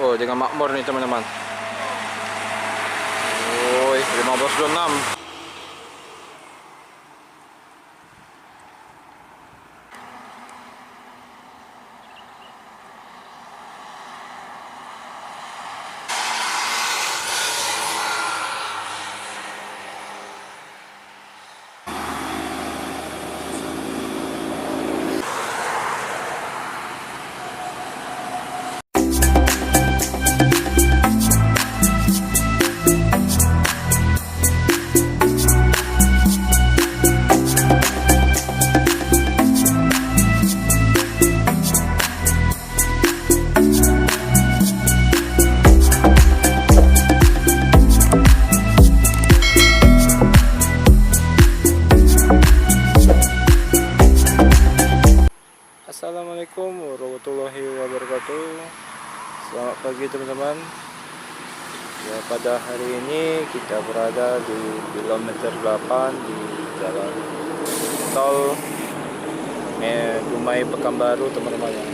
Oh, dengan makmur nih teman-teman. Woi, 1526. Assalamualaikum warahmatullahi wabarakatuh. Selamat pagi teman-teman. Ya, pada hari ini kita berada di kilometer 8 di jalan tol Dumai Pekanbaru teman-teman ya.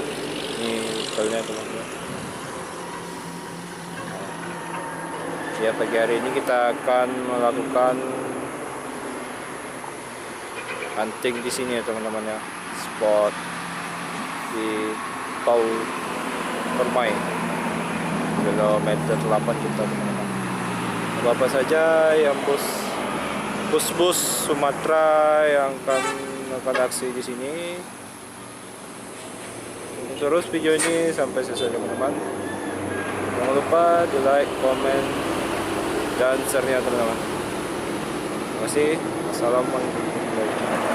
Ini tolnya teman-teman. Ya, pagi hari ini kita akan melakukan hunting di sini ya teman-teman ya. Spot di tol Permai kilometer 8 kita teman-teman. Apa saja yang bus Sumatera yang akan aksi di sini. Terus video ini sampai selesai teman-teman. Jangan lupa di like, komen, dan share-nya teman-teman. Terima kasih. Assalamualaikum warahmatullahi wabarakatuh.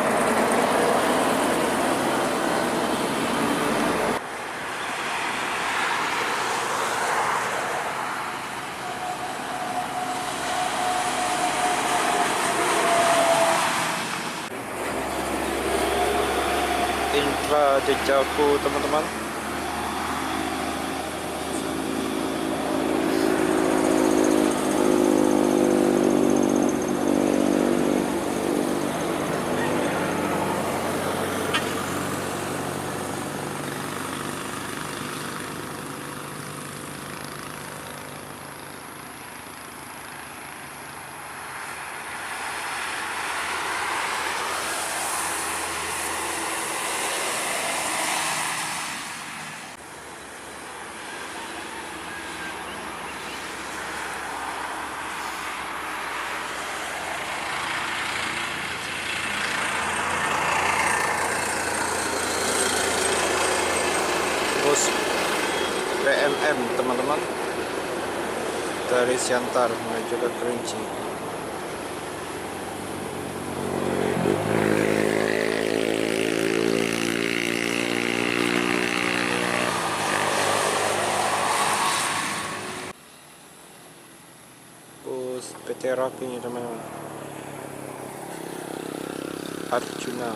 Intra Dejavu teman-teman. Bus PMM teman-teman dari Siantar menuju ke Kerinci. Bus PT Rapi ini teman-teman. Arjuna.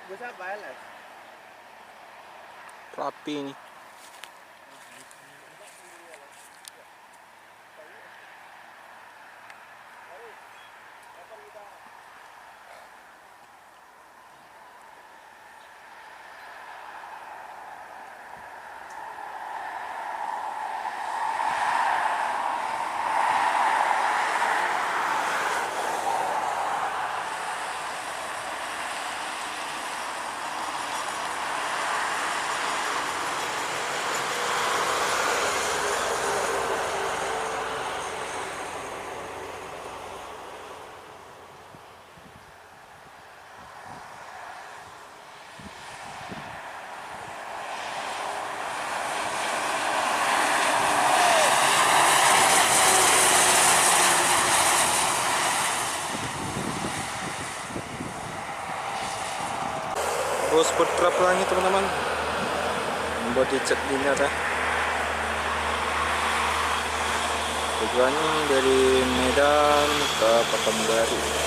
Bus apa LS? Rapi ini. Bus Putra Pelangi teman-teman, body cat dina teh. Tujuannya dari Medan ke Pekanbaru.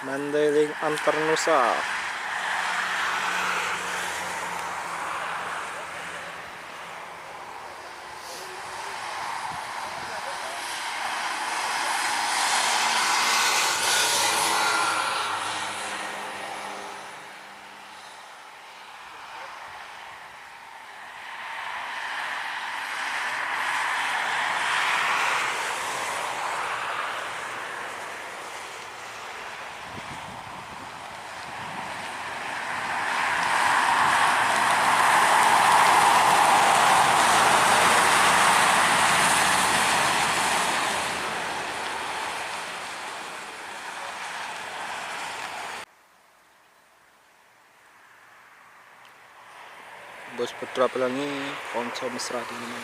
Mandailing antar Nusa. Bos Putra Pelangi Konco Mesra di mana?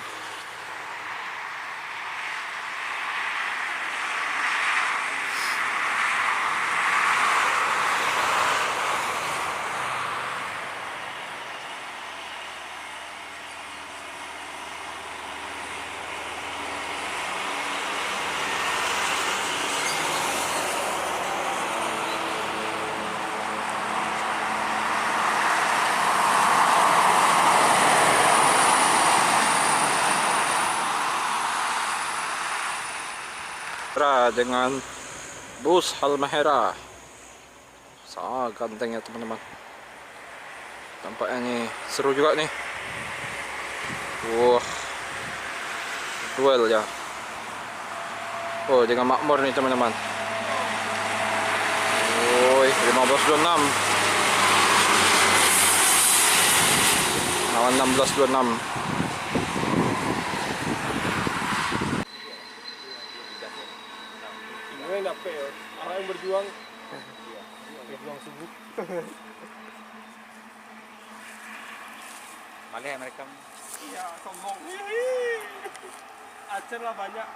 Dengan bus Halmahera. Sangat ganteng ya teman-teman. Tampaknya nih seru juga nih. Wah, duel ya. Oh, dengan makmur nih teman-teman. Woi, 1526 lawan 1626. Ini dapet ya. Orang yang berjuang. Berjuang sungguh. Malah mereka. Iya, sombong. Acer lah banyak.